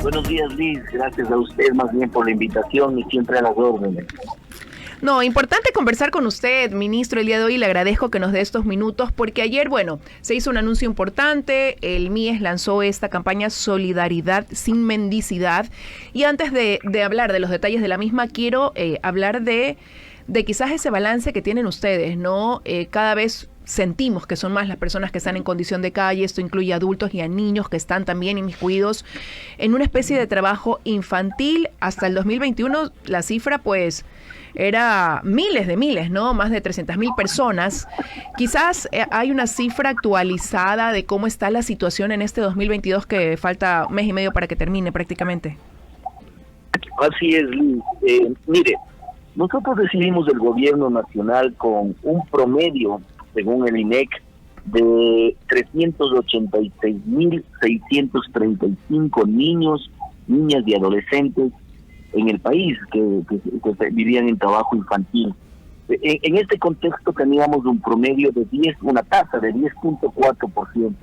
Buenos días, Liz. Gracias a usted más bien por la invitación y siempre a las órdenes. No, importante conversar con usted, ministro, el día de hoy. Le agradezco que nos dé estos minutos porque ayer, se hizo un anuncio importante. El MIES lanzó esta campaña Solidaridad sin Mendicidad. Y antes de hablar de los detalles de la misma, quiero hablar de quizás ese balance que tienen ustedes, ¿no? Cada vez sentimos que son más las personas que están en condición de calle. Esto incluye a adultos y a niños que están también inmiscuidos en una especie de trabajo infantil. Hasta el 2021 la cifra era miles, ¿no? Más de 300,000 personas. Quizás hay una cifra actualizada de cómo está la situación en este 2022, que falta mes y medio para que termine prácticamente. Así es, Liz. Mire, nosotros recibimos del gobierno nacional con un promedio, según el INEC, de 386,635 niños, niñas y adolescentes en el país que vivían en trabajo infantil. En este contexto teníamos un promedio de una tasa de 10.4%.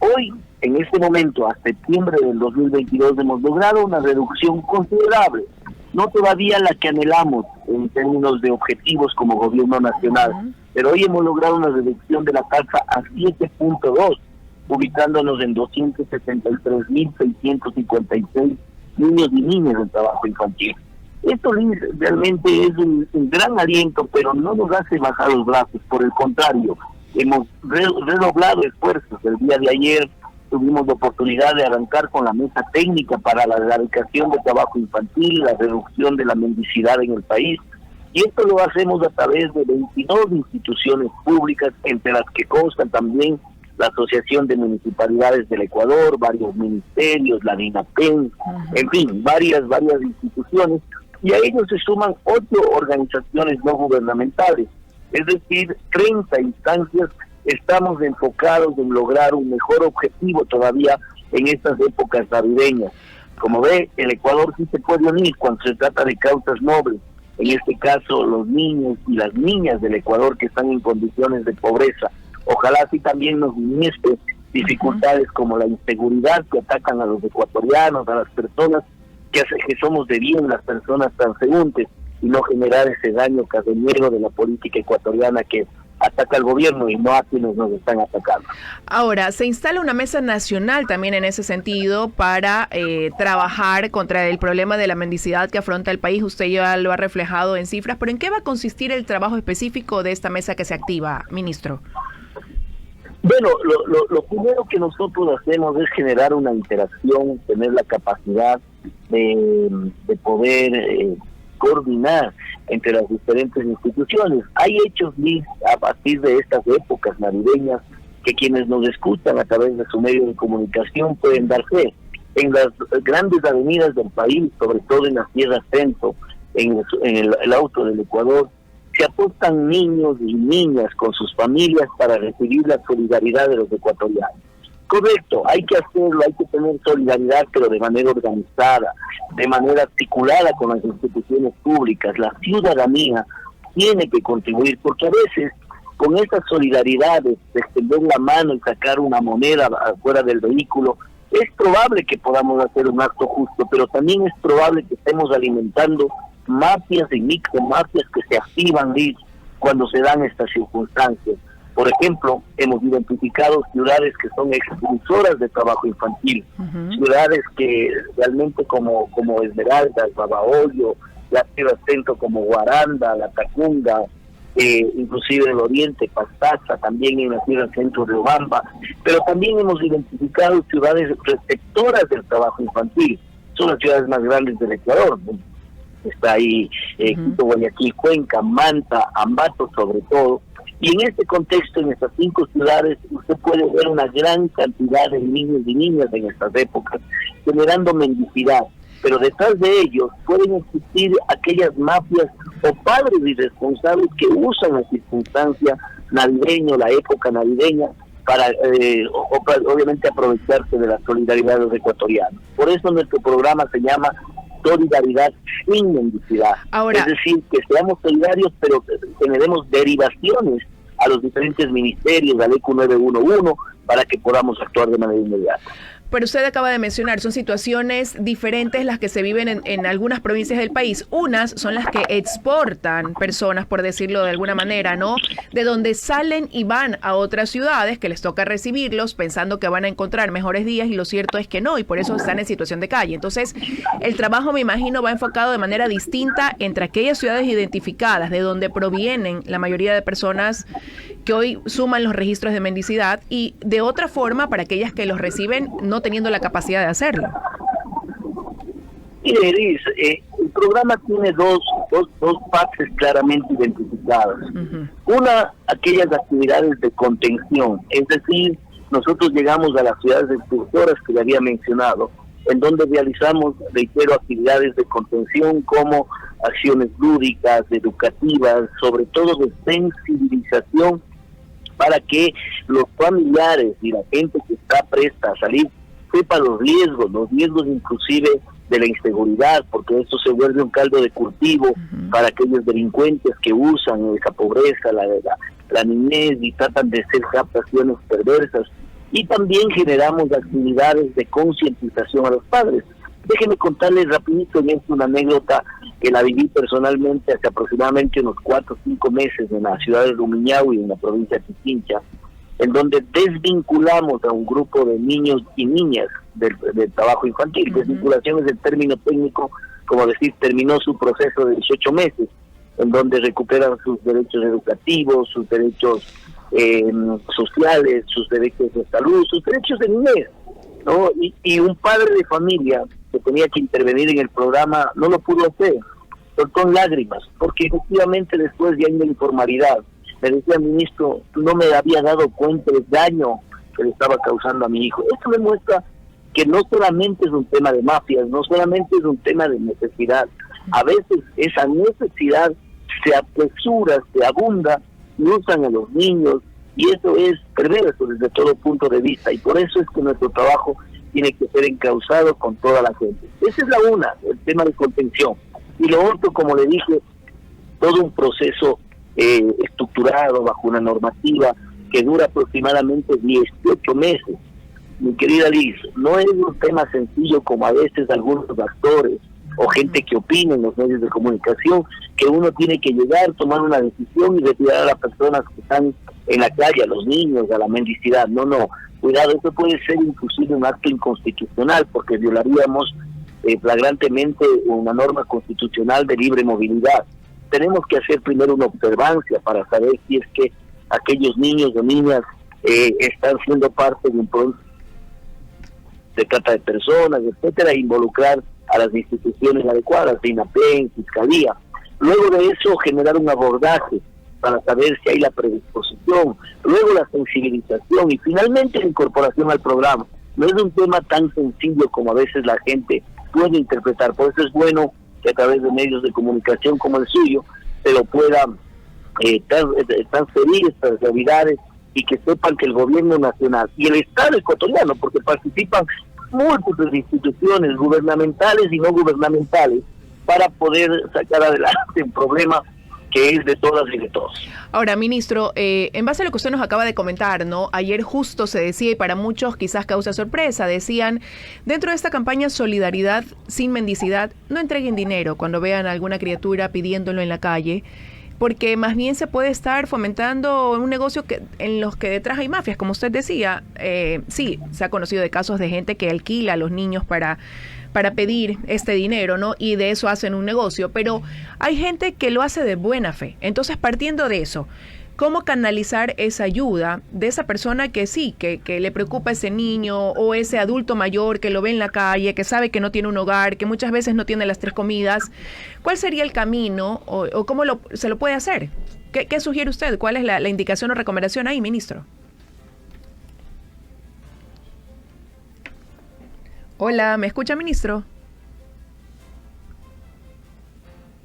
Hoy, en este momento, a septiembre del 2022, hemos logrado una reducción considerable. No todavía la que anhelamos en términos de objetivos como gobierno nacional, pero hoy hemos logrado una reducción de la tasa a 7.2, ubicándonos en 273,656 niños y niñas en trabajo infantil. Esto realmente es un gran aliento, pero no nos hace bajar los brazos. Por el contrario, hemos redoblado esfuerzos. El día de ayer tuvimos la oportunidad de arrancar con la mesa técnica para la erradicación del trabajo infantil, la reducción de la mendicidad en el país. Y esto lo hacemos a través de 22 instituciones públicas, entre las que constan también la Asociación de Municipalidades del Ecuador, varios ministerios, la DINAPEN, en fin, varias instituciones, y a ellos se suman 8 organizaciones no gubernamentales, es decir, 30 instancias. Estamos enfocados en lograr un mejor objetivo todavía en estas épocas navideñas. Como ve, el Ecuador sí se puede unir cuando se trata de causas nobles, en este caso los niños y las niñas del Ecuador que están en condiciones de pobreza. Ojalá así también nos viniese dificultades como la inseguridad que atacan a los ecuatorianos, a las personas que somos de bien, las personas transeúntes, y no generar ese daño cadeniero de la política ecuatoriana que ataca al gobierno y no a quienes nos están atacando. Ahora, se instala una mesa nacional también en ese sentido para trabajar contra el problema de la mendicidad que afronta el país. Usted ya lo ha reflejado en cifras, pero ¿en qué va a consistir el trabajo específico de esta mesa que se activa, ministro? Bueno, lo primero que nosotros hacemos es generar una interacción, tener la capacidad de poder coordinar entre las diferentes instituciones. Hay hechos, Liz, a partir de estas épocas navideñas que quienes nos escuchan a través de su medio de comunicación pueden dar fe. En las grandes avenidas del país, sobre todo en la Sierra Centro, en el Auto del Ecuador, se apostan niños y niñas con sus familias para recibir la solidaridad de los ecuatorianos. Correcto, hay que hacerlo, hay que tener solidaridad, pero de manera organizada, de manera articulada con las instituciones públicas. La ciudadanía tiene que contribuir, porque a veces con esas solidaridades, de extender la mano y sacar una moneda afuera del vehículo, es probable que podamos hacer un acto justo, pero también es probable que estemos alimentando mafias y micromafias que se activan, Liz, cuando se dan estas circunstancias. Por ejemplo, hemos identificado ciudades que son expulsoras de trabajo infantil, ciudades que realmente como Esmeraldas, Babahoyo, la Sierra Centro como Guaranda, La Tacunga, inclusive el Oriente, Pastaza, también en la Sierra Centro de Obamba, pero también hemos identificado ciudades receptoras del trabajo infantil. Son las ciudades más grandes del Ecuador. Está ahí Quito, Guayaquil, Cuenca, Manta, Ambato sobre todo. Y en este contexto, en estas 5 ciudades, usted puede ver una gran cantidad de niños y niñas en estas épocas, generando mendicidad. Pero detrás de ellos pueden existir aquellas mafias o padres irresponsables que usan la circunstancia navideña, la época navideña, para obviamente aprovecharse de la solidaridad de los ecuatorianos. Por eso nuestro programa se llama Solidaridad sin Mendicidad. Ahora, es decir, que seamos solidarios, pero generemos derivaciones a los diferentes ministerios, al ECU 911, para que podamos actuar de manera inmediata. Pero usted acaba de mencionar, son situaciones diferentes las que se viven en algunas provincias del país. Unas son las que exportan personas, por decirlo de alguna manera, ¿no? De donde salen y van a otras ciudades que les toca recibirlos pensando que van a encontrar mejores días, y lo cierto es que no, y por eso están en situación de calle. Entonces, el trabajo, me imagino, va enfocado de manera distinta entre aquellas ciudades identificadas de donde provienen la mayoría de personas que hoy suman los registros de mendicidad, y de otra forma para aquellas que los reciben no teniendo la capacidad de hacerlo. Mire, Eris, el programa tiene dos fases claramente identificadas. Una, aquellas actividades de contención, es decir, nosotros llegamos a las ciudades expulsoras que le había mencionado, en donde realizamos, reitero, actividades de contención como acciones lúdicas, educativas, sobre todo de sensibilización, para que los familiares y la gente que está presta a salir sepa los riesgos inclusive de la inseguridad, porque esto se vuelve un caldo de cultivo para aquellos delincuentes que usan esa pobreza, la niñez, y tratan de hacer captaciones perversas. Y también generamos actividades de concientización a los padres. Déjenme contarles rapidito en esto una anécdota que la viví personalmente hace aproximadamente unos 4 o 5 meses en la ciudad de Rumiñahui, en la provincia de Pichincha, en donde desvinculamos a un grupo de niños y niñas del trabajo infantil. Desvinculación es el término técnico, como decir, terminó su proceso de 18 meses, en donde recuperan sus derechos educativos, sus derechos sociales, sus derechos de salud, sus derechos de niñez, ¿no? Y un padre de familia que tenía que intervenir en el programa no lo pudo hacer, con lágrimas, porque efectivamente después de años de informalidad, me decía, ministro, no me había dado cuenta del daño que le estaba causando a mi hijo. Esto demuestra que no solamente es un tema de mafias, no solamente es un tema de necesidad. A veces esa necesidad se apresura, se abunda, y usan a los niños, y eso es perverso desde todo punto de vista, y por eso es que nuestro trabajo tiene que ser encauzado con toda la gente. Esa es la una, el tema de contención. Y lo otro, como le dije, todo un proceso estructurado bajo una normativa que dura aproximadamente 18 meses. Mi querida Liz, no es un tema sencillo como a veces algunos actores o gente que opina en los medios de comunicación, que uno tiene que llegar, tomar una decisión y retirar a las personas que están en la calle, a los niños, a la mendicidad. No, cuidado, esto puede ser inclusive un acto inconstitucional, porque violaríamos flagrantemente una norma constitucional de libre movilidad. Tenemos que hacer primero una observancia para saber si es que aquellos niños o niñas están siendo parte de un proceso de trata de personas, etcétera, e involucrar a las instituciones adecuadas, de INAPEN, Fiscalía. Luego de eso, generar un abordaje para saber si hay la predisposición, luego la sensibilización y finalmente la incorporación al programa. No es un tema tan sencillo como a veces la gente puede interpretar, por eso es bueno que a través de medios de comunicación como el suyo se lo pueda transferir estas realidades, y que sepan que el gobierno nacional y el Estado ecuatoriano, porque participan múltiples instituciones gubernamentales y no gubernamentales, para poder sacar adelante un problema que es de todas y de todos. Ahora, ministro, en base a lo que usted nos acaba de comentar, ¿no? Ayer justo se decía, y para muchos quizás causa sorpresa, decían, dentro de esta campaña Solidaridad sin Mendicidad, no entreguen dinero cuando vean a alguna criatura pidiéndolo en la calle, porque más bien se puede estar fomentando un negocio en los que detrás hay mafias, como usted decía. Sí, se ha conocido de casos de gente que alquila a los niños para pedir este dinero, ¿no? Y de eso hacen un negocio, pero hay gente que lo hace de buena fe. Entonces, partiendo de eso, ¿cómo canalizar esa ayuda de esa persona que sí, que le preocupa ese niño o ese adulto mayor que lo ve en la calle, que sabe que no tiene un hogar, que muchas veces no tiene las 3 comidas? ¿Cuál sería el camino o cómo se lo puede hacer? ¿Qué sugiere usted? ¿Cuál es la indicación o recomendación ahí, ministro? Hola, ¿me escucha, ministro?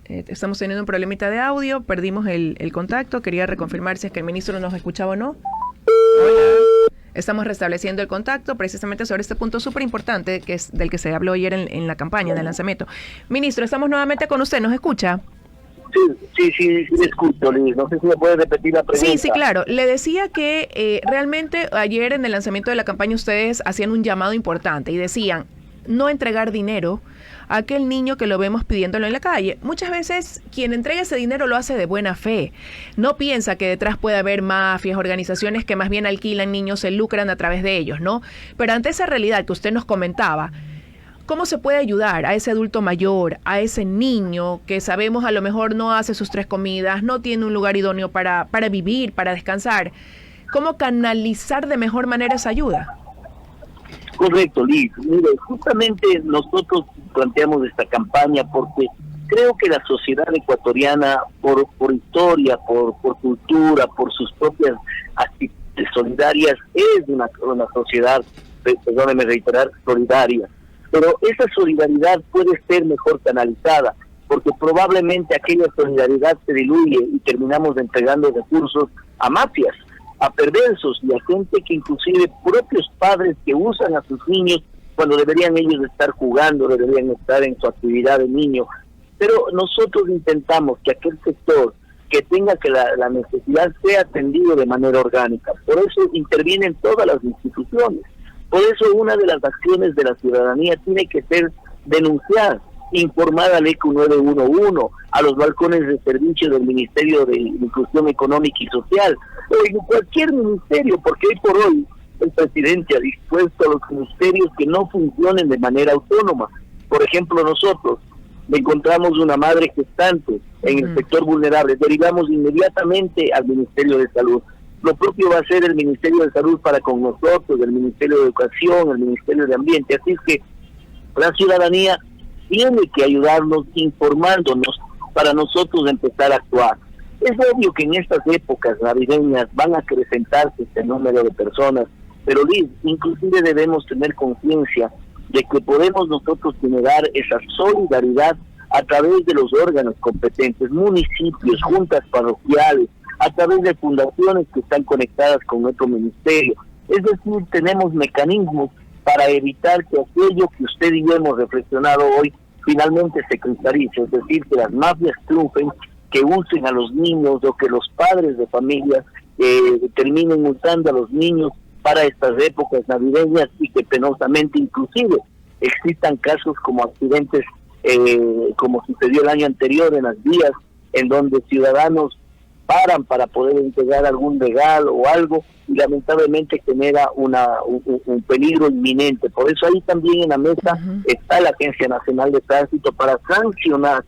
Estamos teniendo un problemita de audio, perdimos el contacto, quería reconfirmar si es que el ministro nos escuchaba o no. Hola. Estamos restableciendo el contacto precisamente sobre este punto súper importante que es del que se habló ayer en la campaña de lanzamiento. Ministro, estamos nuevamente con usted, ¿nos escucha? Sí, escucho, Liz. No sé si me puede repetir la pregunta. Sí, claro. Le decía que realmente ayer en el lanzamiento de la campaña ustedes hacían un llamado importante y decían no entregar dinero a aquel niño que lo vemos pidiéndolo en la calle. Muchas veces quien entrega ese dinero lo hace de buena fe. No piensa que detrás puede haber mafias, organizaciones que más bien alquilan niños, se lucran a través de ellos, ¿no? Pero ante esa realidad que usted nos comentaba, ¿cómo se puede ayudar a ese adulto mayor, a ese niño que sabemos a lo mejor no hace sus 3 comidas, no tiene un lugar idóneo para vivir, para descansar? ¿Cómo canalizar de mejor manera esa ayuda? Correcto, Liz. Mire, justamente nosotros planteamos esta campaña porque creo que la sociedad ecuatoriana, por historia, por cultura, por sus propias actitudes solidarias, es una sociedad, perdóneme reiterar, solidaria. Pero esa solidaridad puede ser mejor canalizada, porque probablemente aquella solidaridad se diluye y terminamos entregando recursos a mafias, a perversos y a gente que inclusive propios padres que usan a sus niños cuando deberían ellos estar jugando, deberían estar en su actividad de niño. Pero nosotros intentamos que aquel sector que tenga que la necesidad sea atendido de manera orgánica. Por eso intervienen todas las instituciones. Por eso una de las acciones de la ciudadanía tiene que ser denunciar, informar al ECU 911, a los balcones de servicio del Ministerio de Inclusión Económica y Social, o en cualquier ministerio, porque hoy por hoy el presidente ha dispuesto a los ministerios que no funcionen de manera autónoma. Por ejemplo, nosotros encontramos una madre gestante en el sector vulnerable, derivamos inmediatamente al Ministerio de Salud. Lo propio va a hacer el Ministerio de Salud para con nosotros, el Ministerio de Educación, el Ministerio de Ambiente. Así es que la ciudadanía tiene que ayudarnos informándonos para nosotros empezar a actuar. Es obvio que en estas épocas navideñas van a acrecentarse este número de personas, pero Liz, inclusive debemos tener conciencia de que podemos nosotros generar esa solidaridad a través de los órganos competentes, municipios, juntas parroquiales, a través de fundaciones que están conectadas con nuestro ministerio. Es decir, tenemos mecanismos para evitar que aquello que usted y yo hemos reflexionado hoy finalmente se cristalice, es decir, que las mafias triunfen, que usen a los niños o que los padres de familia terminen usando a los niños para estas épocas navideñas y que penosamente inclusive existan casos como accidentes como sucedió el año anterior en las vías, en donde ciudadanos paran para poder entregar algún regalo o algo y lamentablemente genera un peligro inminente. Por eso ahí también en la mesa está la Agencia Nacional de Tránsito para sancionar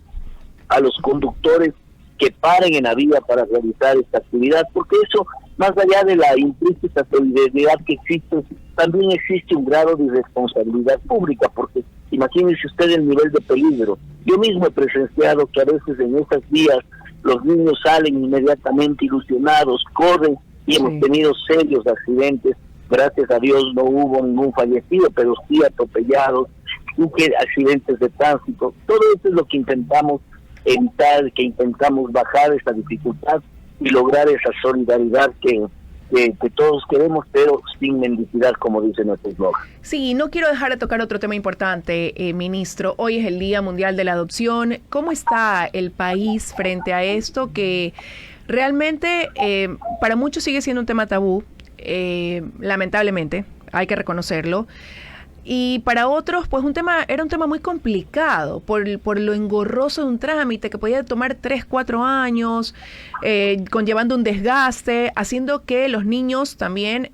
a los conductores que paren en la vía para realizar esta actividad, porque eso, más allá de la implícita solidaridad que existe, también existe un grado de irresponsabilidad pública, porque imagínense usted el nivel de peligro. Yo mismo he presenciado que a veces en estas vías los niños salen inmediatamente ilusionados, corren y hemos tenido serios accidentes. Gracias a Dios no hubo ningún fallecido, pero sí atropellados, accidentes de tránsito. Todo eso es lo que intentamos evitar, que intentamos bajar esa dificultad y lograr esa solidaridad que todos queremos, pero sin mendicidad, como dice nuestro eslogan. Sí, no quiero dejar de tocar otro tema importante, ministro. Hoy es el Día Mundial de la Adopción. ¿Cómo está el país frente a esto que realmente para muchos sigue siendo un tema tabú, lamentablemente, hay que reconocerlo? Y para otros, pues era un tema muy complicado por lo engorroso de un trámite que podía tomar 3, 4 años, conllevando un desgaste, haciendo que los niños también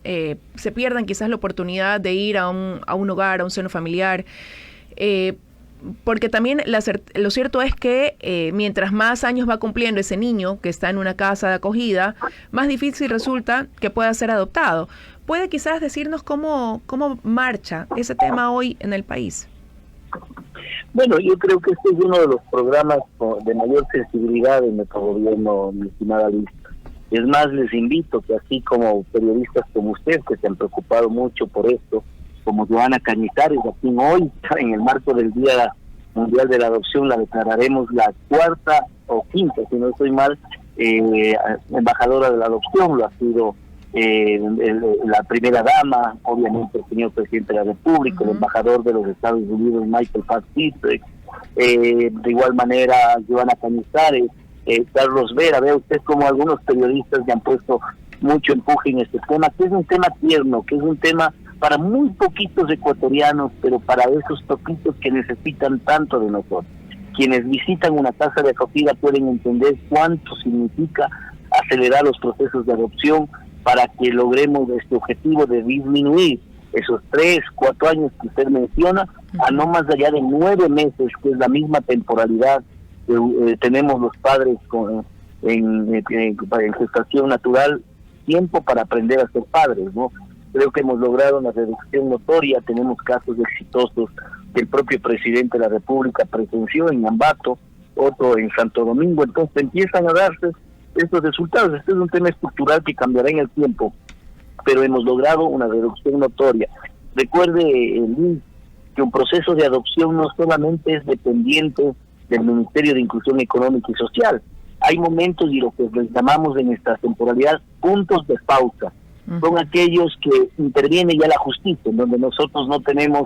se pierdan quizás la oportunidad de ir a un hogar, a un seno familiar. Porque también lo cierto es que mientras más años va cumpliendo ese niño que está en una casa de acogida, más difícil resulta que pueda ser adoptado. ¿Puede quizás decirnos cómo marcha ese tema hoy en el país? Bueno, yo creo que este es uno de los programas de mayor sensibilidad de nuestro gobierno, mi estimada Liz. Es más, les invito que así como periodistas como usted, que se han preocupado mucho por esto, como Joana Cañizares, aquí hoy, en el marco del Día Mundial de la Adopción, la declararemos la 4ª o 5ª, si no estoy mal, embajadora de la adopción. Lo ha sido la primera dama, obviamente el señor presidente de la República, el embajador de los Estados Unidos, Michael Fitzpatrick, de igual manera Joana Cañizares, Carlos Vera, vea usted como algunos periodistas le han puesto mucho empuje en este tema, que es un tema tierno, que es un tema para muy poquitos ecuatorianos, pero para esos poquitos que necesitan tanto de nosotros. Quienes visitan una casa de acogida pueden entender cuánto significa acelerar los procesos de adopción para que logremos este objetivo de disminuir esos 3, 4 años que usted menciona a no más allá de 9 meses, que es la misma temporalidad que tenemos los padres en gestación natural, tiempo para aprender a ser padres, ¿no? Creo que hemos logrado una reducción notoria, tenemos casos exitosos que el propio presidente de la República presenció en Ambato, otro en Santo Domingo, entonces empiezan a darse estos resultados. Este es un tema estructural que cambiará en el tiempo, pero hemos logrado una reducción notoria. Recuerde, que un proceso de adopción no solamente es dependiente del Ministerio de Inclusión Económica y Social. Hay momentos, y lo que les llamamos en esta temporalidad, puntos de pausa. Son aquellos que interviene ya la justicia, en donde nosotros no tenemos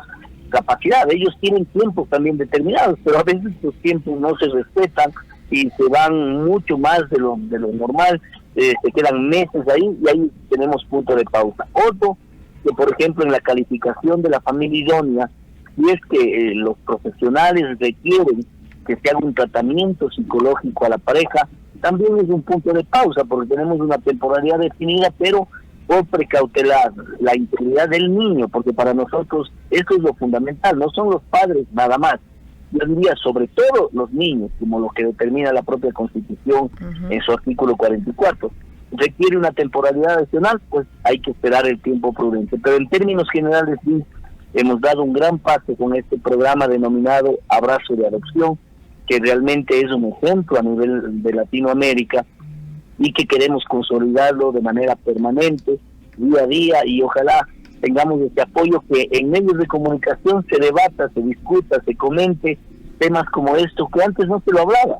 capacidad. Ellos tienen tiempos también determinados, pero a veces los tiempos no se respetan y se van mucho más de lo normal, se quedan meses ahí y ahí tenemos punto de pausa. Otro, que por ejemplo en la calificación de la familia idónea, si es que los profesionales requieren que se haga un tratamiento psicológico a la pareja, también es un punto de pausa, porque tenemos una temporalidad definida, pero por precautelar la integridad del niño, porque para nosotros eso es lo fundamental, no son los padres nada más. Yo diría sobre todo los niños, como lo que determina la propia Constitución en su artículo 44. Requiere una temporalidad adicional, pues hay que esperar el tiempo prudente. Pero en términos generales sí, hemos dado un gran paso con este programa denominado Abrazo de Adopción, que realmente es un ejemplo a nivel de Latinoamérica y que queremos consolidarlo de manera permanente, día a día, y ojalá tengamos este apoyo, que en medios de comunicación se debata, se discuta, se comente temas como estos que antes no se lo hablaba.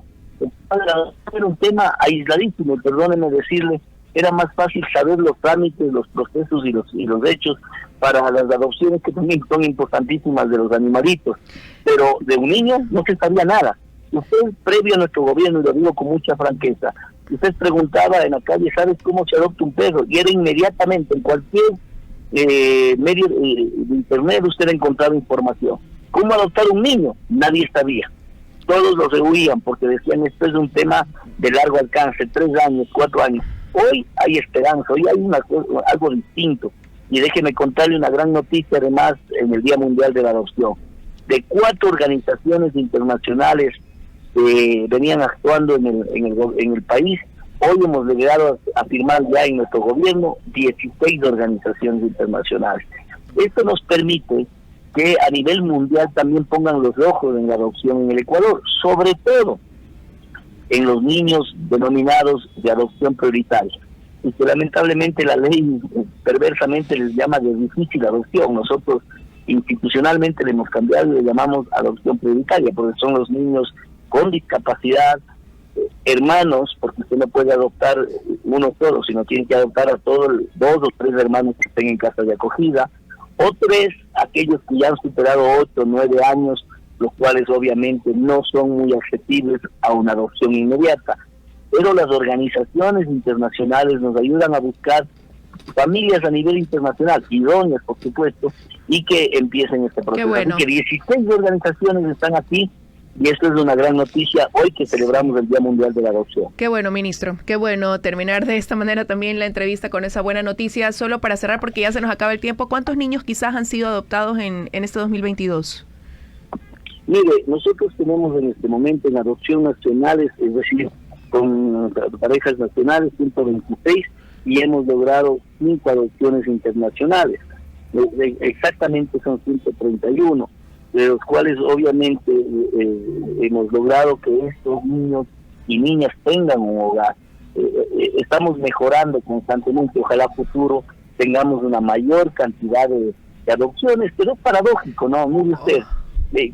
Era un tema aisladísimo, perdónenme decirle, era más fácil saber los trámites, los procesos y los hechos para las adopciones, que también son importantísimas, de los animalitos, pero de un niño no se sabía nada. Usted, previo a nuestro gobierno, y lo digo con mucha franqueza, usted preguntaba en la calle, ¿sabes cómo se adopta un perro? Y era inmediatamente, en cualquier medio de internet usted encontraba información. ¿Cómo adoptar un niño? Nadie sabía. Todos lo rehuían porque decían, esto es un tema de largo alcance, 3 años, 4 años. Hoy hay esperanza, hoy hay algo distinto. Y déjeme contarle una gran noticia, además, en el Día Mundial de la Adopción. De 4 organizaciones internacionales que venían actuando en el país, hoy hemos llegado a firmar ya en nuestro gobierno 16 organizaciones internacionales. Esto nos permite que a nivel mundial también pongan los ojos en la adopción en el Ecuador, sobre todo en los niños denominados de adopción prioritaria. Y que lamentablemente la ley perversamente les llama de difícil adopción. Nosotros institucionalmente le hemos cambiado y le llamamos adopción prioritaria, porque son los niños con discapacidad, hermanos, porque usted no puede adoptar uno solo, sino tiene que adoptar a todos 2 o 3 hermanos que estén en casa de acogida, o 3, aquellos que ya han superado 8 o 9 años, los cuales obviamente no son muy accesibles a una adopción inmediata. Pero las organizaciones internacionales nos ayudan a buscar familias a nivel internacional, idóneas por supuesto, y que empiecen este proceso. Bueno. Así que 16 organizaciones están aquí, y esto es una gran noticia hoy que celebramos el Día Mundial de la Adopción. Qué bueno, ministro. Qué bueno terminar de esta manera también la entrevista con esa buena noticia. Solo para cerrar, porque ya se nos acaba el tiempo, ¿cuántos niños quizás han sido adoptados en este 2022? Mire, nosotros tenemos en este momento en adopción nacionales, es decir, con parejas nacionales, 126, y hemos logrado 5 adopciones internacionales. Exactamente son 131. De los cuales obviamente hemos logrado que estos niños y niñas tengan un hogar. Estamos mejorando constantemente, ojalá a futuro tengamos una mayor cantidad de adopciones, pero es paradójico, ¿no? Mire usted,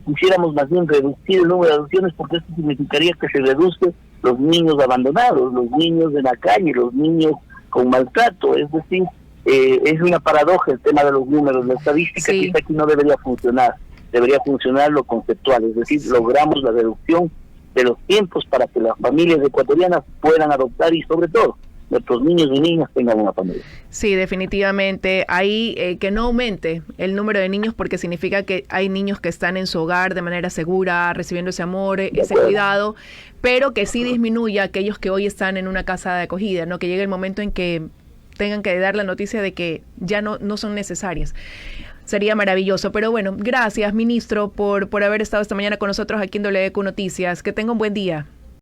quisiéramos más bien reducir el número de adopciones, porque esto significaría que se reduce los niños abandonados, los niños de la calle, los niños con maltrato, es decir, es una paradoja el tema de los números, la estadística quizá aquí no debería funcionar. Debería funcionar lo conceptual, es decir, logramos la reducción de los tiempos para que las familias ecuatorianas puedan adoptar y sobre todo nuestros niños y niñas tengan una familia. Sí, definitivamente. Ahí que no aumente el número de niños porque significa que hay niños que están en su hogar de manera segura, recibiendo ese amor, ese cuidado, pero que sí disminuya aquellos que hoy están en una casa de acogida, ¿no? Que llegue el momento en que tengan que dar la noticia de que ya no son necesarias. Sería maravilloso. Pero bueno, gracias, ministro, por haber estado esta mañana con nosotros aquí en WQ Noticias. Que tenga un buen día.